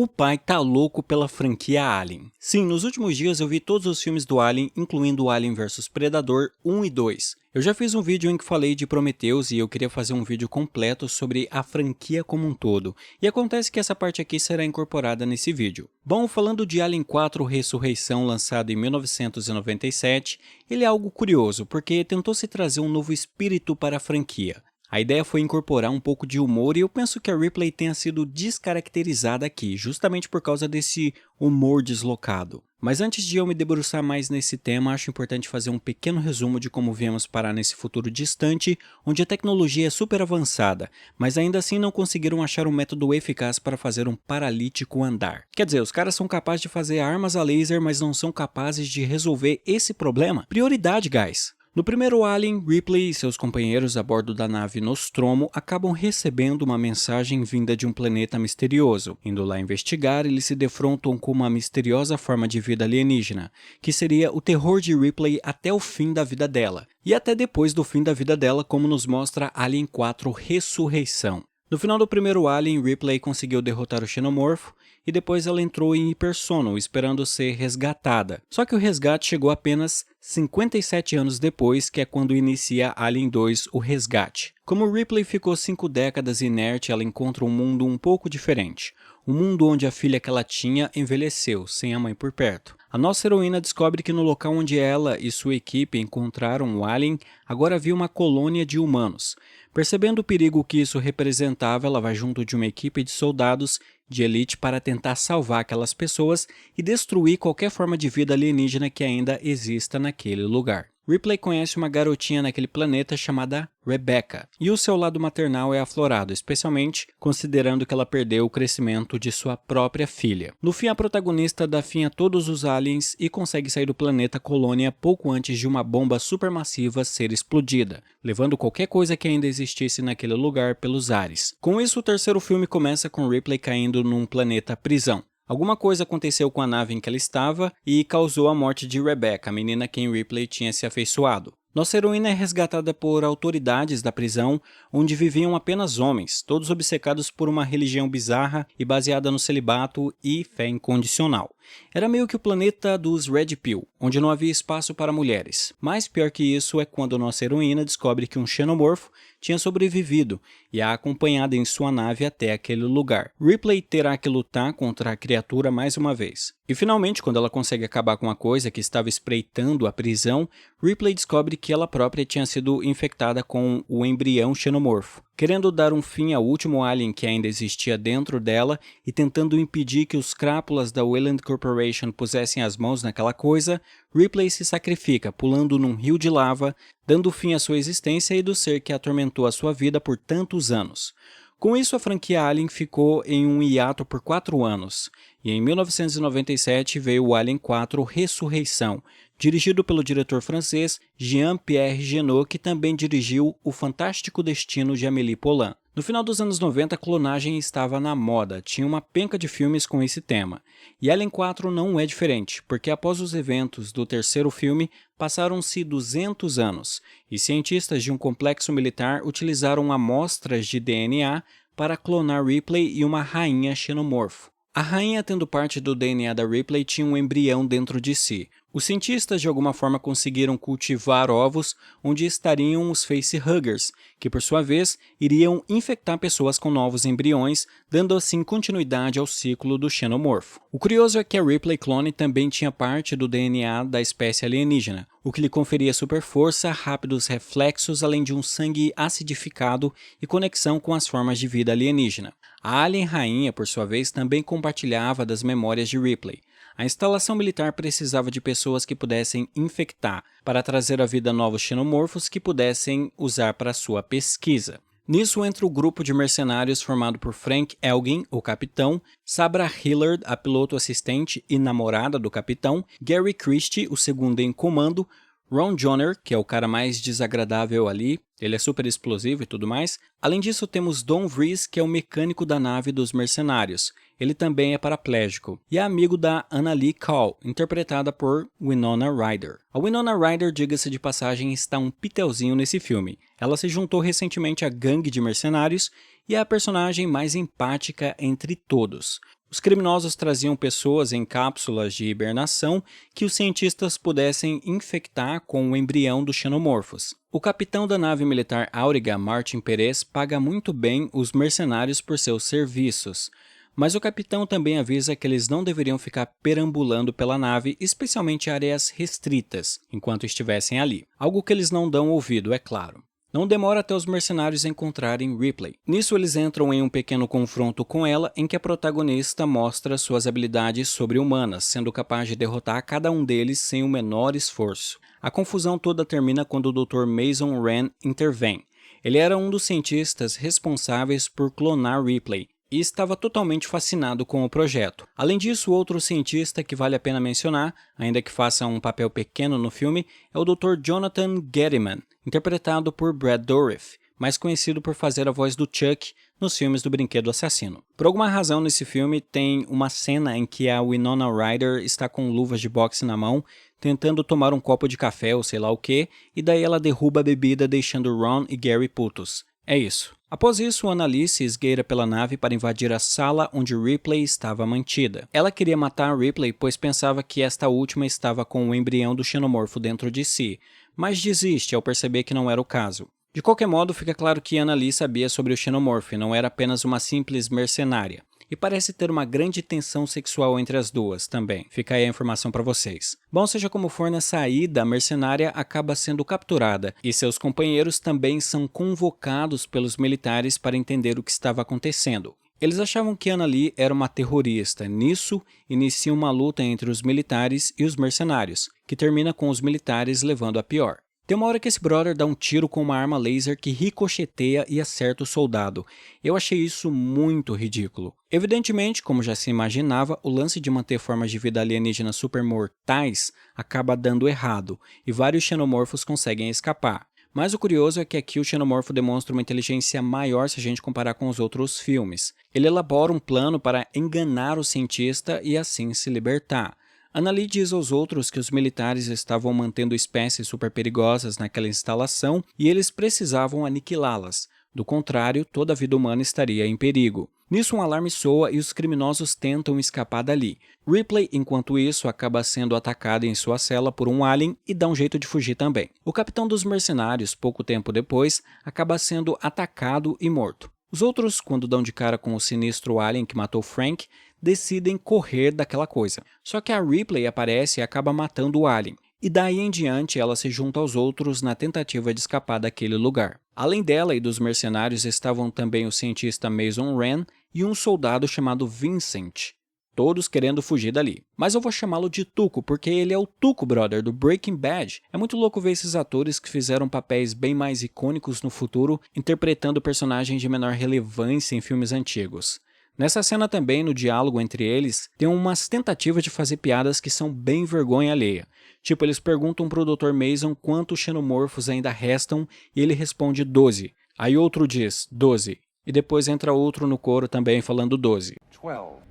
O pai tá louco pela franquia Alien. Sim, nos últimos dias eu vi todos os filmes do Alien, incluindo o Alien vs Predador 1 e 2. Eu já fiz um vídeo em que falei de Prometheus e eu queria fazer um vídeo completo sobre a franquia como um todo. E acontece que essa parte aqui será incorporada nesse vídeo. Bom, falando de Alien 4 Ressurreição, lançado em 1997, ele é algo curioso, porque tentou se trazer um novo espírito para a franquia. A ideia foi incorporar um pouco de humor e eu penso que a Ripley tenha sido descaracterizada aqui, justamente por causa desse humor deslocado. Mas antes de eu me debruçar mais nesse tema, acho importante fazer um pequeno resumo de como viemos parar nesse futuro distante, onde a tecnologia é super avançada, mas ainda assim não conseguiram achar um método eficaz para fazer um paralítico andar. Quer dizer, os caras são capazes de fazer armas a laser, mas não são capazes de resolver esse problema? Prioridade, guys! No primeiro Alien, Ripley e seus companheiros a bordo da nave Nostromo acabam recebendo uma mensagem vinda de um planeta misterioso. Indo lá investigar, eles se defrontam com uma misteriosa forma de vida alienígena, que seria o terror de Ripley até o fim da vida dela, e até depois do fim da vida dela, como nos mostra Alien 4 Ressurreição. No final do primeiro Alien, Ripley conseguiu derrotar o Xenomorfo, e depois ela entrou em hipersono, esperando ser resgatada. Só que o resgate chegou apenas 57 anos depois, que é quando inicia Alien 2, o resgate. Como Ripley ficou 5 décadas inerte, ela encontra um mundo um pouco diferente. Um mundo onde a filha que ela tinha envelheceu, sem a mãe por perto. A nossa heroína descobre que no local onde ela e sua equipe encontraram o Alien, agora havia uma colônia de humanos. Percebendo o perigo que isso representava, ela vai junto de uma equipe de soldados de elite para tentar salvar aquelas pessoas e destruir qualquer forma de vida alienígena que ainda exista naquele lugar. Ripley conhece uma garotinha naquele planeta chamada Rebecca, e o seu lado maternal é aflorado, especialmente considerando que ela perdeu o crescimento de sua própria filha. No fim, a protagonista dá fim a todos os aliens e consegue sair do planeta Colônia pouco antes de uma bomba supermassiva ser explodida, levando qualquer coisa que ainda existisse naquele lugar pelos ares. Com isso, o terceiro filme começa com Ripley caindo num planeta prisão. Alguma coisa aconteceu com a nave em que ela estava e causou a morte de Rebecca, a menina a quem Ripley tinha se afeiçoado. Nossa heroína é resgatada por autoridades da prisão, onde viviam apenas homens, todos obcecados por uma religião bizarra e baseada no celibato e fé incondicional. Era meio que o planeta dos Red Pill, onde não havia espaço para mulheres. Mais pior que isso é quando nossa heroína descobre que um xenomorfo tinha sobrevivido e a acompanhado em sua nave até aquele lugar. Ripley terá que lutar contra a criatura mais uma vez. E finalmente, quando ela consegue acabar com a coisa que estava espreitando a prisão, Ripley descobre que ela própria tinha sido infectada com o embrião xenomorfo. Querendo dar um fim ao último alien que ainda existia dentro dela e tentando impedir que os crápulas da Weyland Corporation pusessem as mãos naquela coisa, Ripley se sacrifica, pulando num rio de lava, dando fim à sua existência e do ser que atormentou a sua vida por tantos anos. Com isso, a franquia Alien ficou em um hiato por 4 anos, e em 1997 veio o Alien 4 Ressurreição, dirigido pelo diretor francês Jean-Pierre Jeunet, que também dirigiu O Fantástico Destino de Amélie Poulain. No final dos anos 90, a clonagem estava na moda, tinha uma penca de filmes com esse tema. E Alien 4 não é diferente, porque após os eventos do terceiro filme, passaram-se 200 anos, e cientistas de um complexo militar utilizaram amostras de DNA para clonar Ripley e uma rainha xenomorfo. A rainha, tendo parte do DNA da Ripley, tinha um embrião dentro de si. Os cientistas de alguma forma conseguiram cultivar ovos onde estariam os facehuggers, que por sua vez iriam infectar pessoas com novos embriões, dando assim continuidade ao ciclo do xenomorfo. O curioso é que a Ripley clone também tinha parte do DNA da espécie alienígena, o que lhe conferia super força, rápidos reflexos, além de um sangue acidificado e conexão com as formas de vida alienígena. A Alien Rainha, por sua vez, também compartilhava das memórias de Ripley. A instalação militar precisava de pessoas que pudessem infectar, para trazer à vida novos xenomorfos que pudessem usar para sua pesquisa. Nisso entra o grupo de mercenários formado por Frank Elgin, o capitão, Sabra Hillard, a piloto assistente e namorada do capitão, Gary Christie, o segundo em comando, Ron Joyner, que é o cara mais desagradável ali, ele é super explosivo e tudo mais. Além disso, temos Don Vries, que é o mecânico da nave dos mercenários. Ele também é paraplégico. E é amigo da Annalee Call, interpretada por Winona Ryder. A Winona Ryder, diga-se de passagem, está um pitelzinho nesse filme. Ela se juntou recentemente à gangue de mercenários e é a personagem mais empática entre todos. Os criminosos traziam pessoas em cápsulas de hibernação que os cientistas pudessem infectar com o embrião dos xenomorfos. O capitão da nave militar Auriga, Martin Perez, paga muito bem os mercenários por seus serviços. Mas o capitão também avisa que eles não deveriam ficar perambulando pela nave, especialmente áreas restritas, enquanto estivessem ali. Algo que eles não dão ouvido, é claro. Não demora até os mercenários encontrarem Ripley. Nisso eles entram em um pequeno confronto com ela, em que a protagonista mostra suas habilidades sobre-humanas, sendo capaz de derrotar cada um deles sem o menor esforço. A confusão toda termina quando o Dr. Mason Wren intervém. Ele era um dos cientistas responsáveis por clonar Ripley, e estava totalmente fascinado com o projeto. Além disso, outro cientista que vale a pena mencionar, ainda que faça um papel pequeno no filme, é o Dr. Jonathan Gettyman, interpretado por Brad Dourif, mais conhecido por fazer a voz do Chuck nos filmes do Brinquedo Assassino. Por alguma razão, nesse filme tem uma cena em que a Winona Ryder está com luvas de boxe na mão, tentando tomar um copo de café ou sei lá o que, e daí ela derruba a bebida deixando Ron e Gary putos. É isso. Após isso, Annalise esgueira pela nave para invadir a sala onde Ripley estava mantida. Ela queria matar Ripley pois pensava que esta última estava com o embrião do xenomorfo dentro de si, mas desiste ao perceber que não era o caso. De qualquer modo, fica claro que Annalise sabia sobre o xenomorfo e não era apenas uma simples mercenária. E parece ter uma grande tensão sexual entre as duas também. Fica aí a informação para vocês. Bom, seja como for, na saída, a mercenária acaba sendo capturada e seus companheiros também são convocados pelos militares para entender o que estava acontecendo. Eles achavam que Annalise era uma terrorista. Nisso, inicia uma luta entre os militares e os mercenários, que termina com os militares levando a pior. Tem uma hora que esse brother dá um tiro com uma arma laser que ricocheteia e acerta o soldado. Eu achei isso muito ridículo. Evidentemente, como já se imaginava, o lance de manter formas de vida alienígenas super mortais acaba dando errado, e vários xenomorfos conseguem escapar. Mas o curioso é que aqui o xenomorfo demonstra uma inteligência maior se a gente comparar com os outros filmes. Ele elabora um plano para enganar o cientista e assim se libertar. Annalise diz aos outros que os militares estavam mantendo espécies super perigosas naquela instalação e eles precisavam aniquilá-las. Do contrário, toda a vida humana estaria em perigo. Nisso um alarme soa e os criminosos tentam escapar dali. Ripley, enquanto isso, acaba sendo atacada em sua cela por um alien e dá um jeito de fugir também. O capitão dos mercenários, pouco tempo depois, acaba sendo atacado e morto. Os outros, quando dão de cara com o sinistro alien que matou Frank, decidem correr daquela coisa. Só que a Ripley aparece e acaba matando o alien. E daí em diante ela se junta aos outros na tentativa de escapar daquele lugar. Além dela e dos mercenários estavam também o cientista Mason Wren e um soldado chamado Vincent, todos querendo fugir dali. Mas eu vou chamá-lo de Tuco, porque ele é o Tuco Brother do Breaking Bad. É muito louco ver esses atores que fizeram papéis bem mais icônicos no futuro, interpretando personagens de menor relevância em filmes antigos. Nessa cena também, no diálogo entre eles, tem umas tentativas de fazer piadas que são bem vergonha alheia. Tipo, eles perguntam pro Dr. Mason quantos xenomorfos ainda restam e ele responde 12. Aí outro diz 12. E depois entra outro no coro também falando 12. 12.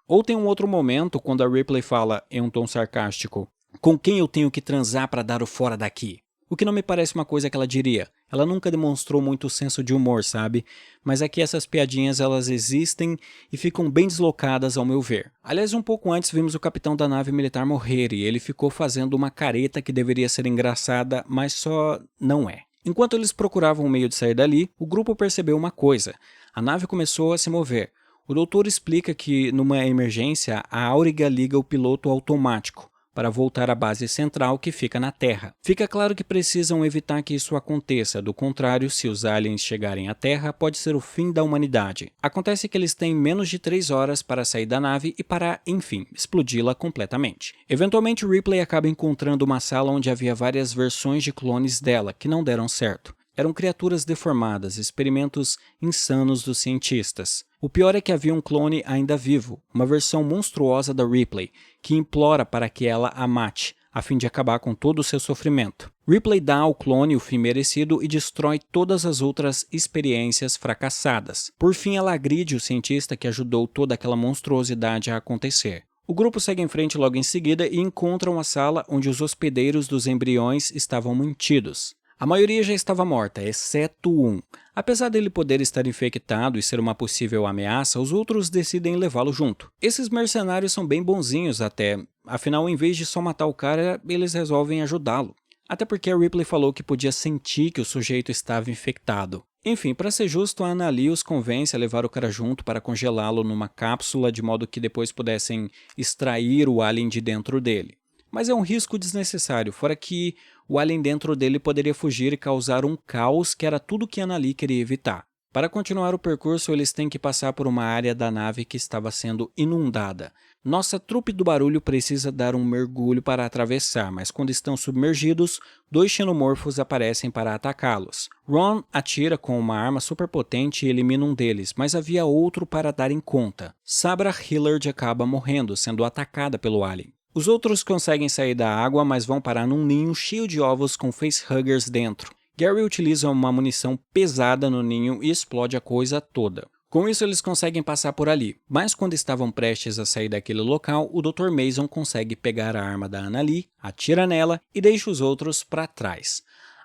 Ou tem um outro momento quando a Ripley fala em um tom sarcástico: com quem eu tenho que transar para dar o fora daqui? O que não me parece uma coisa que ela diria. Ela nunca demonstrou muito senso de humor, sabe? Mas aqui essas piadinhas elas existem e ficam bem deslocadas ao meu ver. Aliás, um pouco antes vimos o capitão da nave militar morrer e ele ficou fazendo uma careta que deveria ser engraçada, mas só não é. Enquanto eles procuravam um meio de sair dali, o grupo percebeu uma coisa. A nave começou a se mover. O doutor explica que, numa emergência, a Auriga liga o piloto automático para voltar à base central que fica na Terra. Fica claro que precisam evitar que isso aconteça, do contrário, se os aliens chegarem à Terra, pode ser o fim da humanidade. Acontece que eles têm menos de 3 horas para sair da nave e para, enfim, explodi-la completamente. Eventualmente, Ripley acaba encontrando uma sala onde havia várias versões de clones dela, que não deram certo. Eram criaturas deformadas, experimentos insanos dos cientistas. O pior é que havia um clone ainda vivo, uma versão monstruosa da Ripley, que implora para que ela a mate, a fim de acabar com todo o seu sofrimento. Ripley dá ao clone o fim merecido e destrói todas as outras experiências fracassadas. Por fim, ela agride o cientista que ajudou toda aquela monstruosidade a acontecer. O grupo segue em frente logo em seguida e encontram a sala onde os hospedeiros dos embriões estavam mantidos. A maioria já estava morta, exceto um. Apesar dele poder estar infectado e ser uma possível ameaça, os outros decidem levá-lo junto. Esses mercenários são bem bonzinhos até, afinal, em vez de só matar o cara, eles resolvem ajudá-lo. Até porque a Ripley falou que podia sentir que o sujeito estava infectado. Enfim, para ser justo, a Anna-Lee os convence a levar o cara junto para congelá-lo numa cápsula de modo que depois pudessem extrair o alien de dentro dele. Mas é um risco desnecessário, fora que o alien dentro dele poderia fugir e causar um caos que era tudo que Anna-Lee queria evitar. Para continuar o percurso, eles têm que passar por uma área da nave que estava sendo inundada. Nossa trupe do barulho precisa dar um mergulho para atravessar, mas quando estão submergidos, 2 xenomorfos aparecem para atacá-los. Ron atira com uma arma superpotente e elimina um deles, mas havia outro para dar em conta. Sabra Hillard acaba morrendo, sendo atacada pelo alien. Os outros conseguem sair da água, mas vão parar num ninho cheio de ovos com facehuggers dentro. Gary utiliza uma munição pesada no ninho e explode a coisa toda. Com isso eles conseguem passar por ali, mas quando estavam prestes a sair daquele local, o Dr. Mason consegue pegar a arma da Anna-Lee, atira nela e deixa os outros para trás.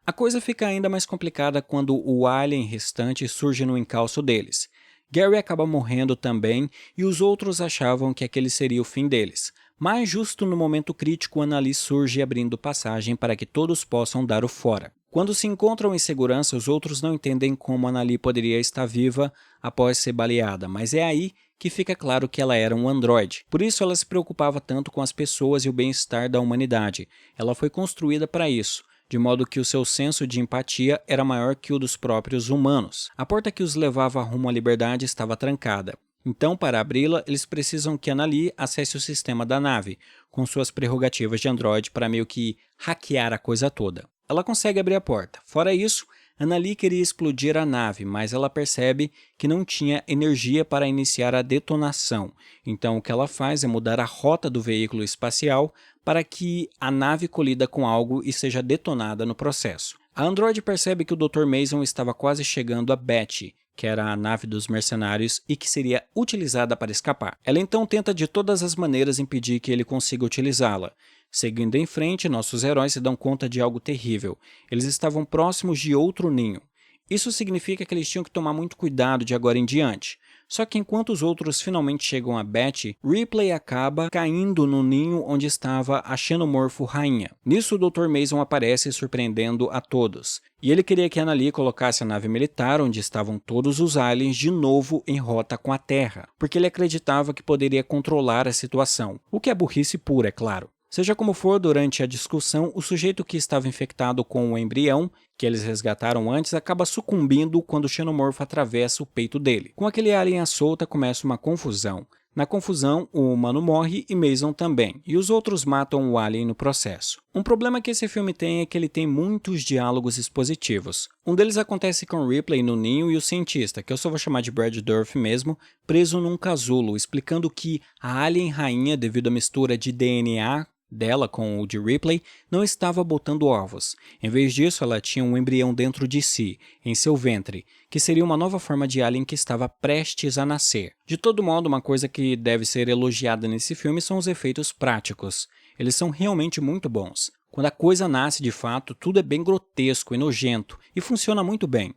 A coisa fica ainda mais complicada quando o alien restante surge no encalço deles. Gary acaba morrendo também e os outros achavam que aquele seria o fim deles. Mas justo no momento crítico, Anna-Lee surge abrindo passagem para que todos possam dar o fora. Quando se encontram em segurança, os outros não entendem como Anna-Lee poderia estar viva após ser baleada, mas é aí que fica claro que ela era um androide. Por isso ela se preocupava tanto com as pessoas e o bem-estar da humanidade. Ela foi construída para isso, de modo que o seu senso de empatia era maior que o dos próprios humanos. A porta que os levava rumo à liberdade estava trancada. Então, para abri-la, eles precisam que Anna-Lee acesse o sistema da nave, com suas prerrogativas de androide para meio que hackear a coisa toda. Ela consegue abrir a porta. Fora isso, Anna-Lee queria explodir a nave, mas ela percebe que não tinha energia para iniciar a detonação. Então, o que ela faz é mudar a rota do veículo espacial para que a nave colida com algo e seja detonada no processo. A androide percebe que o Dr. Mason estava quase chegando a Betty, que era a nave dos mercenários e que seria utilizada para escapar. Ela então tenta de todas as maneiras impedir que ele consiga utilizá-la. Seguindo em frente, nossos heróis se dão conta de algo terrível. Eles estavam próximos de outro ninho. Isso significa que eles tinham que tomar muito cuidado de agora em diante. Só que enquanto os outros finalmente chegam a Betty, Ripley acaba caindo no ninho onde estava a xenomorfo rainha. Nisso o Dr. Mason aparece surpreendendo a todos. E ele queria que Anna-Lee colocasse a nave militar onde estavam todos os aliens de novo em rota com a Terra, porque ele acreditava que poderia controlar a situação, o que é burrice pura, é claro. Seja como for, durante a discussão, o sujeito que estava infectado com o embrião, que eles resgataram antes, acaba sucumbindo quando o xenomorfo atravessa o peito dele. Com aquele alien à solta, começa uma confusão. Na confusão, o humano morre e Mason também, e os outros matam o alien no processo. Um problema que esse filme tem é que ele tem muitos diálogos expositivos. Um deles acontece com Ripley no ninho e o cientista, que eu só vou chamar de Brad Dourif mesmo, preso num casulo, explicando que a alien rainha, devido à mistura de DNA dela com o de Ripley, não estava botando ovos. Em vez disso, ela tinha um embrião dentro de si, em seu ventre, que seria uma nova forma de alien que estava prestes a nascer. De todo modo, uma coisa que deve ser elogiada nesse filme são os efeitos práticos. Eles são realmente muito bons. Quando a coisa nasce de fato, tudo é bem grotesco e nojento, e funciona muito bem.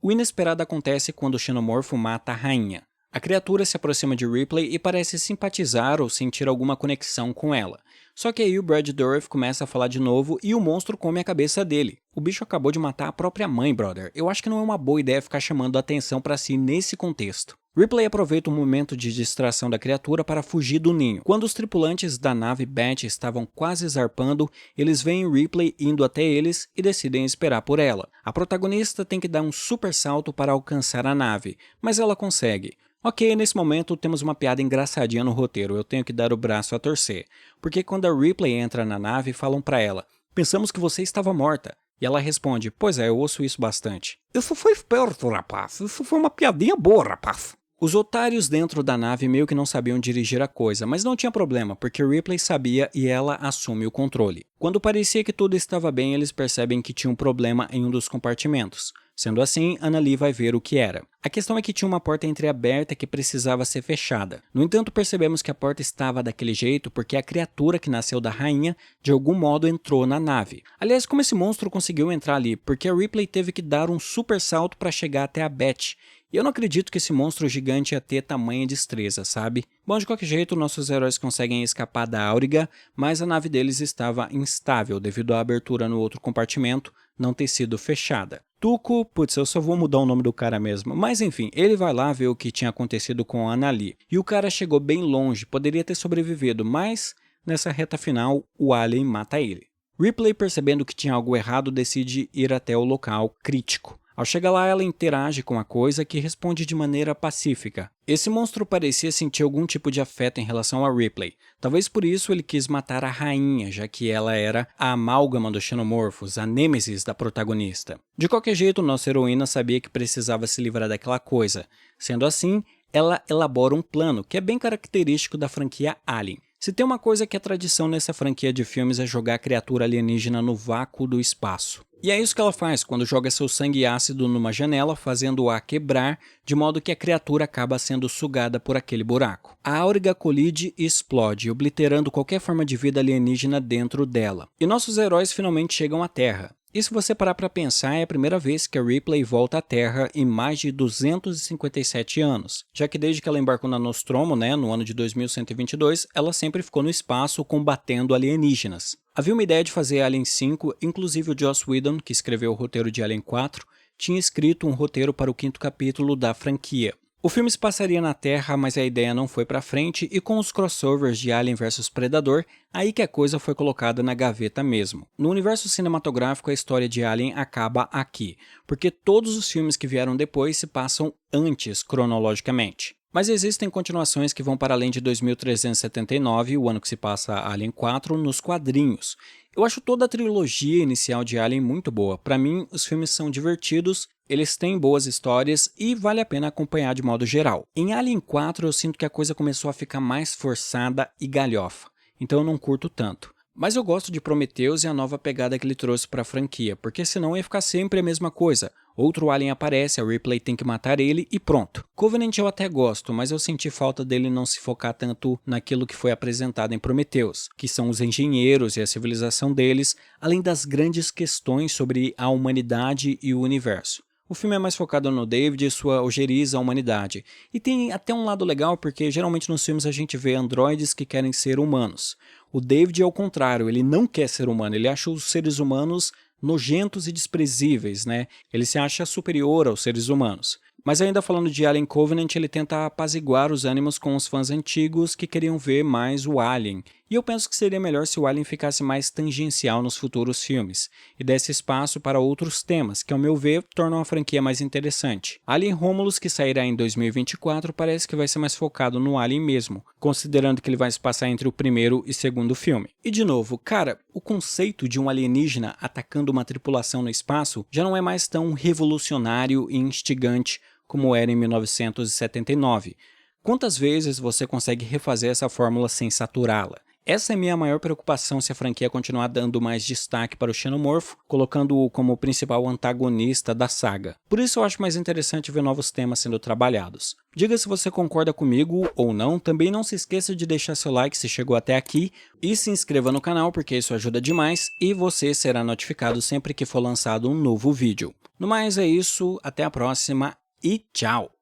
O inesperado acontece quando o xenomorfo mata a rainha. A criatura se aproxima de Ripley e parece simpatizar ou sentir alguma conexão com ela. Só que aí o Brad Dourif começa a falar de novo e o monstro come a cabeça dele. O bicho acabou de matar a própria mãe, brother. Eu acho que não é uma boa ideia ficar chamando a atenção para si nesse contexto. Ripley aproveita o momento de distração da criatura para fugir do ninho. Quando os tripulantes da nave Betty estavam quase zarpando, eles veem Ripley indo até eles e decidem esperar por ela. A protagonista tem que dar um super salto para alcançar a nave, mas ela consegue. Ok, nesse momento temos uma piada engraçadinha no roteiro, eu tenho que dar o braço a torcer. Porque quando a Ripley entra na nave, falam pra ela, pensamos que você estava morta. E ela responde, pois é, eu ouço isso bastante. Isso foi esperto, rapaz. Isso foi uma piadinha boa, rapaz. Os otários dentro da nave meio que não sabiam dirigir a coisa, mas não tinha problema, porque Ripley sabia e ela assume o controle. Quando parecia que tudo estava bem, eles percebem que tinha um problema em um dos compartimentos. Sendo assim, Annalee vai ver o que era. A questão é que tinha uma porta entreaberta que precisava ser fechada. No entanto, percebemos que a porta estava daquele jeito porque a criatura que nasceu da rainha, de algum modo, entrou na nave. Aliás, como esse monstro conseguiu entrar ali? Porque a Ripley teve que dar um super salto para chegar até a Beth. E eu não acredito que esse monstro gigante ia ter tamanha destreza, sabe? Bom, de qualquer jeito, nossos heróis conseguem escapar da Auriga, mas a nave deles estava instável devido à abertura no outro compartimento não ter sido fechada. Tuco, putz, eu só vou mudar o nome do cara mesmo, mas enfim, ele vai lá ver o que tinha acontecido com a Annalee. E o cara chegou bem longe, poderia ter sobrevivido, mas nessa reta final, o alien mata ele. Ripley, percebendo que tinha algo errado, decide ir até o local crítico. Ao chegar lá, ela interage com a coisa que responde de maneira pacífica. Esse monstro parecia sentir algum tipo de afeto em relação a Ripley. Talvez por isso ele quis matar a rainha, já que ela era a amálgama dos xenomorfos, a nêmesis da protagonista. De qualquer jeito, nossa heroína sabia que precisava se livrar daquela coisa. Sendo assim, ela elabora um plano, que é bem característico da franquia Alien. Se tem uma coisa que é tradição nessa franquia de filmes é jogar a criatura alienígena no vácuo do espaço. E é isso que ela faz quando joga seu sangue ácido numa janela, fazendo-a quebrar, de modo que a criatura acaba sendo sugada por aquele buraco. A Auriga colide e explode, obliterando qualquer forma de vida alienígena dentro dela. E nossos heróis finalmente chegam à Terra. E se você parar para pensar, é a primeira vez que a Ripley volta à Terra em mais de 257 anos, já que desde que ela embarcou na Nostromo, no ano de 2122, ela sempre ficou no espaço combatendo alienígenas. Havia uma ideia de fazer Alien 5, inclusive o Joss Whedon, que escreveu o roteiro de Alien 4, tinha escrito um roteiro para o 5º capítulo da franquia. O filme se passaria na Terra, mas a ideia não foi pra frente, e com os crossovers de Alien vs Predador, aí que a coisa foi colocada na gaveta mesmo. No universo cinematográfico, a história de Alien acaba aqui, porque todos os filmes que vieram depois se passam antes, cronologicamente. Mas existem continuações que vão para além de 2379, o ano que se passa Alien 4, nos quadrinhos. Eu acho toda a trilogia inicial de Alien muito boa. Para mim, os filmes são divertidos, eles têm boas histórias e vale a pena acompanhar de modo geral. Em Alien 4 eu sinto que a coisa começou a ficar mais forçada e galhofa, então eu não curto tanto. Mas eu gosto de Prometheus e a nova pegada que ele trouxe para a franquia, porque senão ia ficar sempre a mesma coisa. Outro alien aparece, a Ripley tem que matar ele e pronto. Covenant eu até gosto, mas eu senti falta dele não se focar tanto naquilo que foi apresentado em Prometheus, que são os engenheiros e a civilização deles, além das grandes questões sobre a humanidade e o universo. O filme é mais focado no David e sua ojeriza à humanidade. E tem até um lado legal porque geralmente nos filmes a gente vê androides que querem ser humanos. O David é o contrário, ele não quer ser humano, ele acha os seres humanos nojentos e desprezíveis, Ele se acha superior aos seres humanos. Mas ainda falando de Alien Covenant, ele tenta apaziguar os ânimos com os fãs antigos que queriam ver mais o Alien. E eu penso que seria melhor se o Alien ficasse mais tangencial nos futuros filmes, e desse espaço para outros temas, que ao meu ver tornam a franquia mais interessante. Alien Romulus, que sairá em 2024, parece que vai ser mais focado no Alien mesmo, considerando que ele vai se passar entre o primeiro e segundo filme. E de novo, cara, o conceito de um alienígena atacando uma tripulação no espaço já não é mais tão revolucionário e instigante como era em 1979. Quantas vezes você consegue refazer essa fórmula sem saturá-la? Essa é minha maior preocupação se a franquia continuar dando mais destaque para o xenomorfo, colocando-o como o principal antagonista da saga. Por isso eu acho mais interessante ver novos temas sendo trabalhados. Diga se você concorda comigo ou não, também não se esqueça de deixar seu like se chegou até aqui e se inscreva no canal porque isso ajuda demais e você será notificado sempre que for lançado um novo vídeo. No mais é isso, até a próxima e tchau!